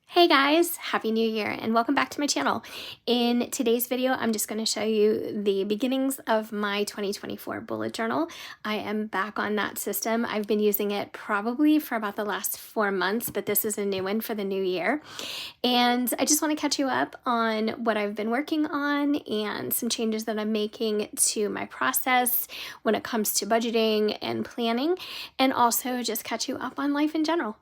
Hey guys, Happy New Year and welcome back to my channel. In today's video, I'm just going to show you the beginnings of my 2024 bullet journal. I am back on that system. I've been using it probably for about the last 4 months, but this is a new one for the new year. And I just want to catch you up on what I've been working on and some changes that I'm making to my process when it comes to budgeting and planning, and also just catch you up on life in general.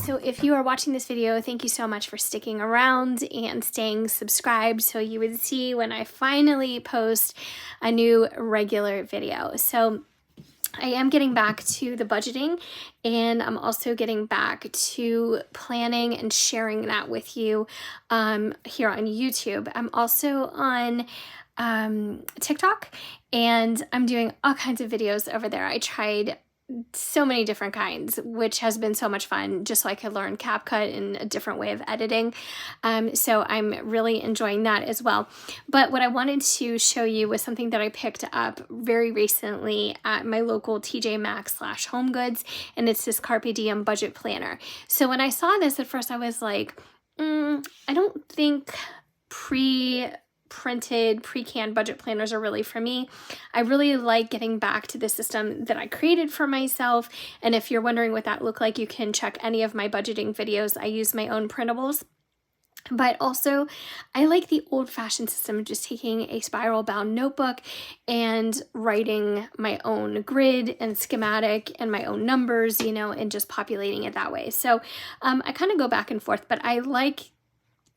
So if you are watching this video, thank you so much for sticking around and staying subscribed so you would see when I finally post a new regular video. So I am getting back to the budgeting, and I'm also getting back to planning and sharing that with you here on YouTube. I'm also on TikTok, and I'm doing all kinds of videos over there. I tried so many different kinds, which has been so much fun, just so I could learn CapCut and a different way of editing. So I'm really enjoying that as well. But what I wanted to show you was something that I picked up very recently at my local TJ Maxx / Home Goods, and it's this Carpe Diem budget planner. So when I saw this at first, I was like, I don't think pre-printed, pre-canned budget planners are really for me. I really like getting back to the system that I created for myself. And if you're wondering what that looked like, you can check any of my budgeting videos. I use my own printables. But also, I like the old-fashioned system of just taking a spiral-bound notebook and writing my own grid and schematic and my own numbers, and just populating it that way. So I kind of go back and forth, but I like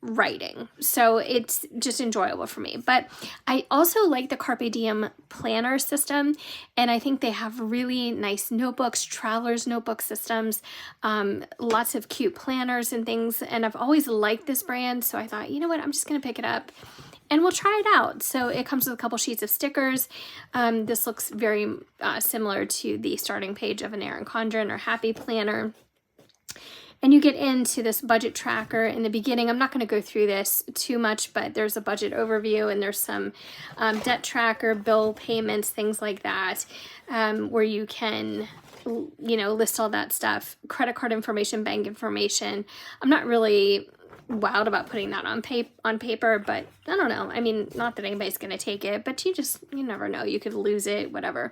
writing, so it's just enjoyable for me. But I also like the Carpe Diem planner system, and I think they have really nice notebooks, traveler's notebook systems, lots of cute planners and things, and I've always liked this brand, so I thought, you know what, I'm just gonna pick it up and we'll try it out. So it comes with a couple sheets of stickers. This looks very similar to the starting page of an Erin Condren or Happy Planner. And you get into this budget tracker in the beginning. I'm not going to go through this too much, but there's a budget overview, and there's some debt tracker, bill payments, things like that, where you can, list all that stuff. Credit card information, bank information. I'm not really wild about putting that on paper, but I don't know. I mean, not that anybody's going to take it, but you never know. You could lose it, whatever.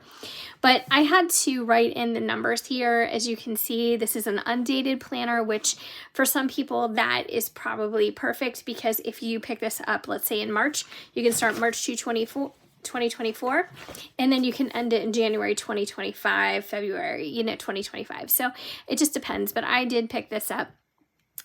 But I had to write in the numbers here. As you can see, this is an undated planner, which for some people that is probably perfect, because if you pick this up, let's say in March, you can start March 2024, and then you can end it in January 2025, February, 2025. So it just depends, but I did pick this up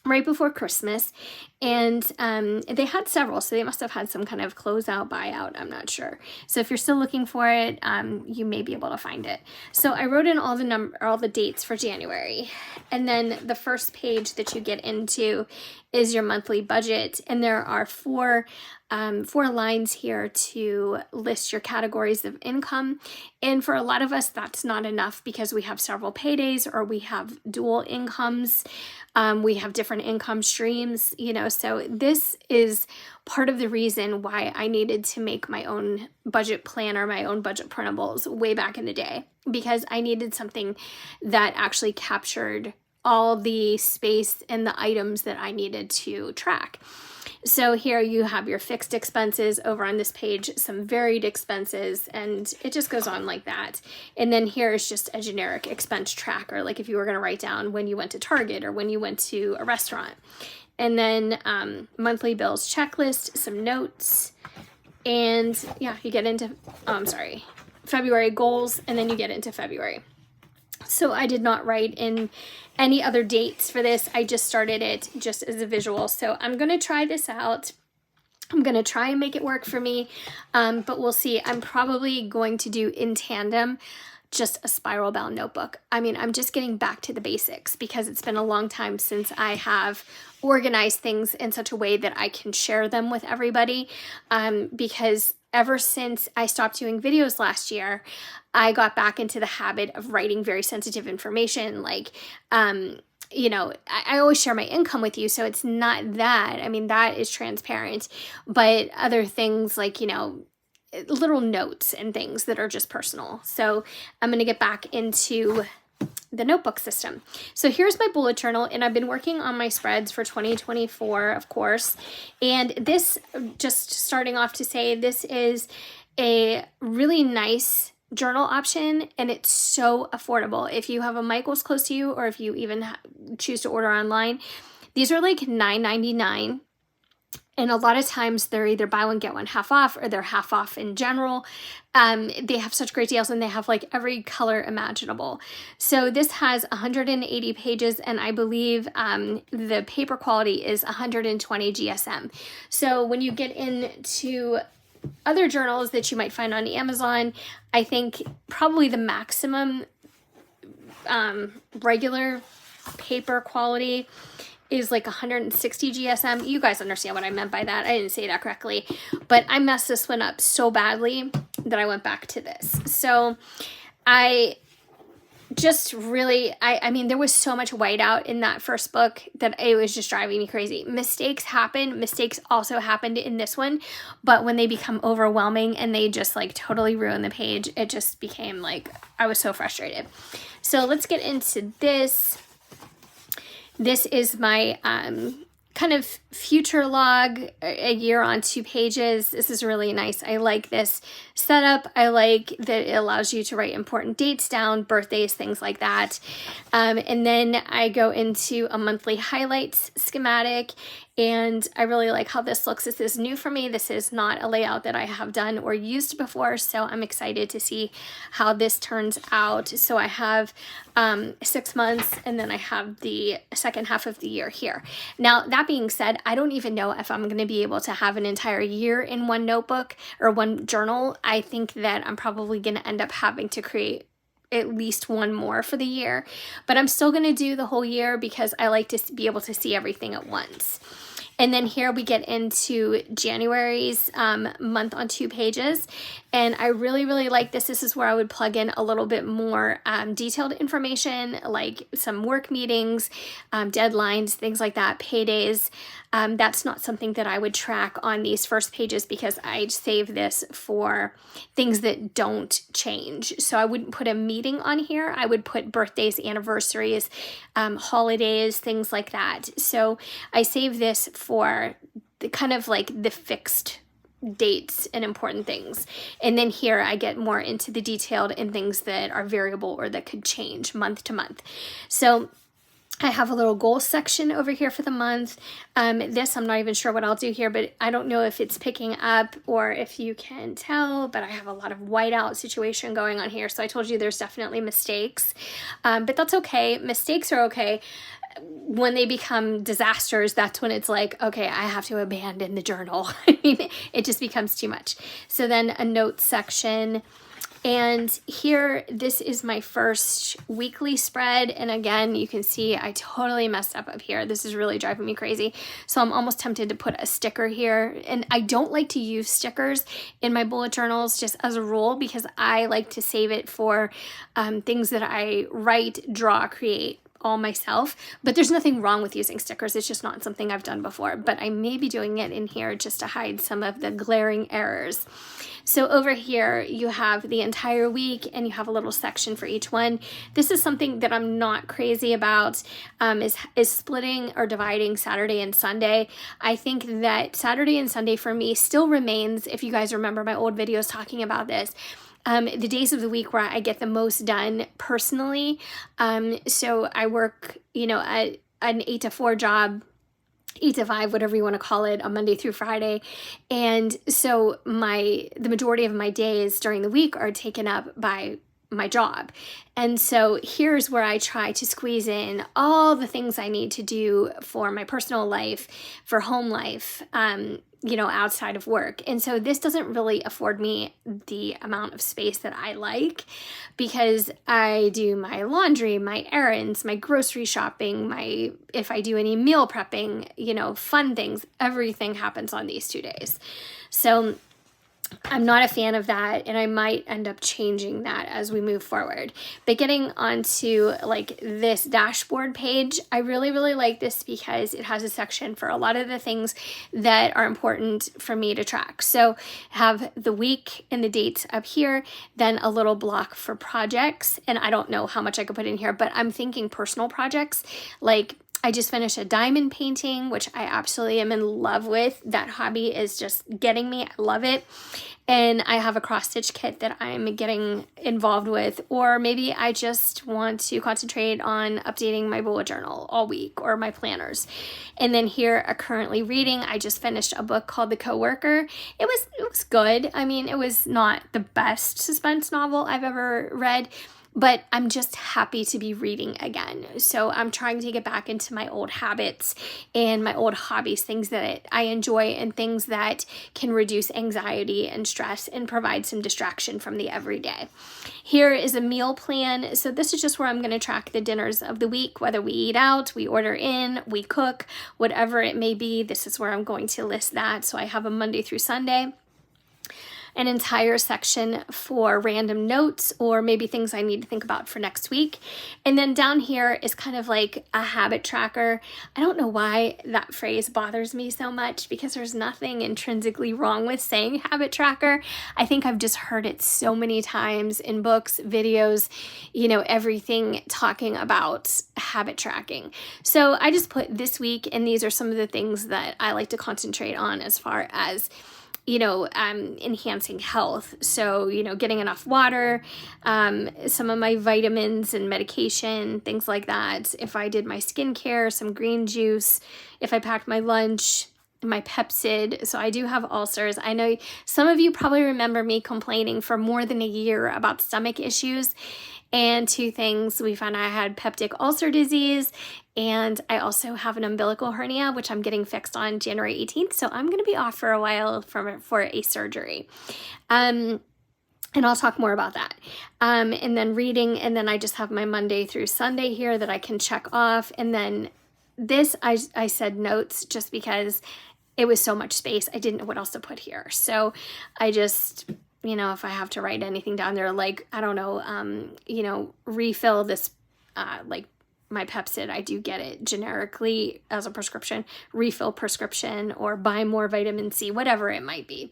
right before Christmas, and they had several, so they must have had some kind of closeout buyout, I'm not sure. So if you're still looking for it, you may be able to find it. So I wrote in all the dates for January, and then the first page that you get into is your monthly budget, and there are four lines here to list your categories of income. And for a lot of us, that's not enough because we have several paydays or we have dual incomes. We have different income streams, so this is part of the reason why I needed to make my own budget planner, my own budget printables way back in the day, because I needed something that actually captured all the space and the items that I needed to track. So here you have your fixed expenses, over on this page, some varied expenses, and it just goes on like that. And then here is just a generic expense tracker, like if you were going to write down when you went to Target or when you went to a restaurant. And then monthly bills checklist, some notes, and yeah, you get into, February goals, and then you get into February. So I did not write in any other dates for this. I just started it just as a visual. So I'm going to try this out. I'm going to try and make it work for me, but we'll see. I'm probably going to do in tandem just a spiral bound notebook. I mean, I'm just getting back to the basics because it's been a long time since I have organized things in such a way that I can share them with everybody, because ever since I stopped doing videos last year, I got back into the habit of writing very sensitive information. Like, I always share my income with you, so it's not that. I mean, that is transparent. But other things like, little notes and things that are just personal. So I'm going to get back into the notebook system. So here's my bullet journal, and I've been working on my spreads for 2024, of course. And this, just starting off to say, this is a really nice journal option, and it's so affordable. If you have a Michaels close to you, or if you even choose to order online, these are like $9.99. And a lot of times they're either buy one, get one half off, or they're half off in general. They have such great deals, and they have like every color imaginable. So this has 180 pages, and I believe the paper quality is 120 GSM. So when you get into other journals that you might find on Amazon, I think probably the maximum regular paper quality is like 160 GSM. You guys understand what I meant by that. I didn't say that correctly, but I messed this one up so badly that I went back to this. So I just really, I mean, there was so much whiteout in that first book that it was just driving me crazy. Mistakes happen. Mistakes also happened in this one, but when they become overwhelming and they just like totally ruin the page, it just became like, I was so frustrated. So let's get into this. This is my kind of future log, a year on 2 pages. This is really nice. I like this setup. I like that it allows you to write important dates down, birthdays, things like that. And then I go into a monthly highlights schematic, and I really like how this looks. This is new for me. This is not a layout that I have done or used before, so I'm excited to see how this turns out. So I have 6 months, and then I have the second half of the year here. Now, that being said, I don't even know if I'm going to be able to have an entire year in one notebook or one journal. I think that I'm probably going to end up having to create at least one more for the year, but I'm still going to do the whole year because I like to be able to see everything at once. And then here we get into January's month on 2 pages. And I really, really like this. This is where I would plug in a little bit more detailed information, like some work meetings, deadlines, things like that, paydays. That's not something that I would track on these first pages because I save this for things that don't change. So I wouldn't put a meeting on here. I would put birthdays, anniversaries, holidays, things like that. So I save this for the kind of like the fixed dates and important things. And then here I get more into the detailed and things that are variable or that could change month to month. So I have a little goal section over here for the month. This, I'm not even sure what I'll do here, but I don't know if it's picking up or if you can tell, but I have a lot of whiteout situation going on here. So I told you there's definitely mistakes, but that's okay. Mistakes are okay. When they become disasters, that's when it's like, okay, I have to abandon the journal. I mean, it just becomes too much. So then a notes section. And here, this is my first weekly spread. And again, you can see I totally messed up here. This is really driving me crazy. So I'm almost tempted to put a sticker here. And I don't like to use stickers in my bullet journals just as a rule because I like to save it for things that I write, draw, create all myself. But there's nothing wrong with using stickers. It's just not something I've done before. But I may be doing it in here just to hide some of the glaring errors. So over here, you have the entire week and you have a little section for each one. This is something that I'm not crazy about, is splitting or dividing Saturday and Sunday. I think that Saturday and Sunday for me still remains, if you guys remember my old videos talking about this, the days of the week where I get the most done personally. So I work, at an 8 to 4 job, 8 to 5, whatever you want to call it, on Monday through Friday. And so the majority of my days during the week are taken up by my job. And so here's where I try to squeeze in all the things I need to do for my personal life, for home life, outside of work. And so this doesn't really afford me the amount of space that I like because I do my laundry, my errands, my grocery shopping, if I do any meal prepping, fun things, everything happens on these 2 days. So I'm not a fan of that, and I might end up changing that as we move forward. But getting onto like this dashboard page, I really, really like this because it has a section for a lot of the things that are important for me to track. So have the week and the dates up here, then a little block for projects. And I don't know how much I could put in here, but I'm thinking personal projects. Like I just finished a diamond painting, which I absolutely am in love with. That hobby is just getting me. I love it. And I have a cross stitch kit that I'm getting involved with, or maybe I just want to concentrate on updating my bullet journal all week or my planners. And then here, currently reading, I just finished a book called The Coworker. It was good. I mean, it was not the best suspense novel I've ever read, but I'm just happy to be reading again. So I'm trying to get back into my old habits and my old hobbies, things that I enjoy and things that can reduce anxiety and stress and provide some distraction from the everyday. Here is a meal plan. So this is just where I'm going to track the dinners of the week, whether we eat out, we order in, we cook, whatever it may be. This is where I'm going to list that. So I have a Monday through Sunday. An entire section for random notes or maybe things I need to think about for next week. And then down here is kind of like a habit tracker. I don't know why that phrase bothers me so much because there's nothing intrinsically wrong with saying habit tracker. I think I've just heard it so many times in books, videos, everything talking about habit tracking. So I just put this week, and these are some of the things that I like to concentrate on as far as enhancing health. So, getting enough water, some of my vitamins and medication, things like that. If I did my skincare, some green juice, if I packed my lunch, my Pepsid. So I do have ulcers. I know some of you probably remember me complaining for more than a year about stomach issues. And two things, we found I had peptic ulcer disease, and I also have an umbilical hernia, which I'm getting fixed on January 18th. So I'm going to be off for a while for a surgery. And I'll talk more about that. And then reading, and then I just have my Monday through Sunday here that I can check off. And then this, I said notes just because it was so much space. I didn't know what else to put here. So I just, if I have to write anything down there, like, I don't know, refill this, like my Pepsid, I do get it generically as a prescription, refill prescription, or buy more vitamin C, whatever it might be.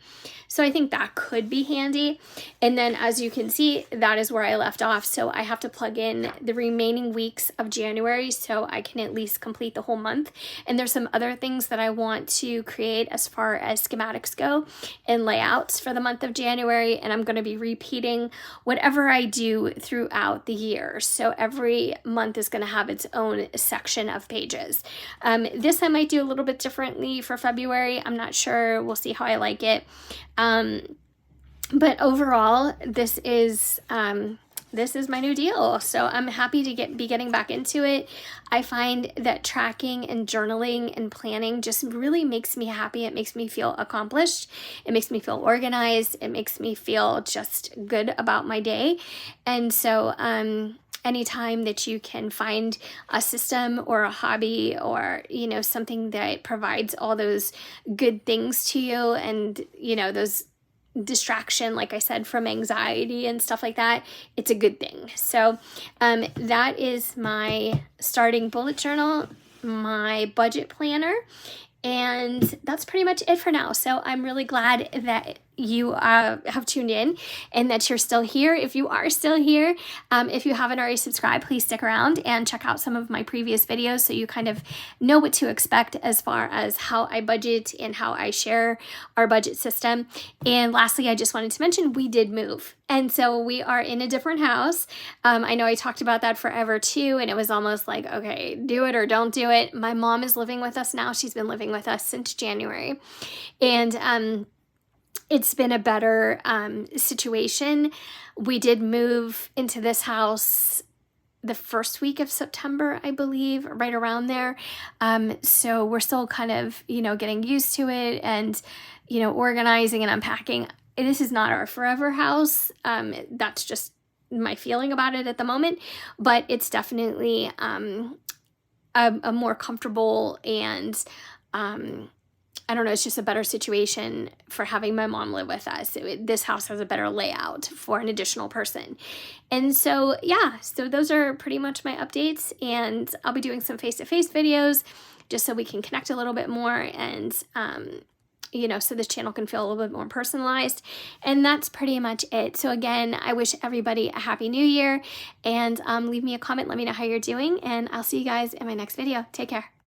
So I think that could be handy. And then as you can see, that is where I left off. So I have to plug in the remaining weeks of January so I can at least complete the whole month. And there's some other things that I want to create as far as schematics go and layouts for the month of January. And I'm going to be repeating whatever I do throughout the year. So every month is going to have its own section of pages. This I might do a little bit differently for February. I'm not sure. We'll see how I like it. But overall, this is my new deal. So I'm happy to be getting back into it. I find that tracking and journaling and planning just really makes me happy. It makes me feel accomplished. It makes me feel organized. It makes me feel just good about my day. And so, anytime that you can find a system or a hobby or, something that provides all those good things to you and, those distraction, like I said, from anxiety and stuff like that, it's a good thing. So that is my starting bullet journal, my budget planner, and that's pretty much it for now. So I'm really glad that you have tuned in and that you're still here. If you are still here, if you haven't already subscribed, please stick around and check out some of my previous videos so you kind of know what to expect as far as how I budget and how I share our budget system. And lastly, I just wanted to mention we did move. And so we are in a different house. I know I talked about that forever too, and it was almost like, okay, do it or don't do it. My mom is living with us now. She's been living with us since January. And it's been a better situation. We did move into this house the first week of September, I believe, right around there. So we're still kind of, getting used to it and, organizing and unpacking. This is not our forever house. That's just my feeling about it at the moment, but it's definitely a more comfortable and I don't know, it's just a better situation for having my mom live with us. This house has a better layout for an additional person. And so, yeah, so those are pretty much my updates, and I'll be doing some face-to-face videos just so we can connect a little bit more, and, you know, so this channel can feel a little bit more personalized. And that's pretty much it. So again, I wish everybody a happy new year, and leave me a comment. Let me know how you're doing, and I'll see you guys in my next video. Take care.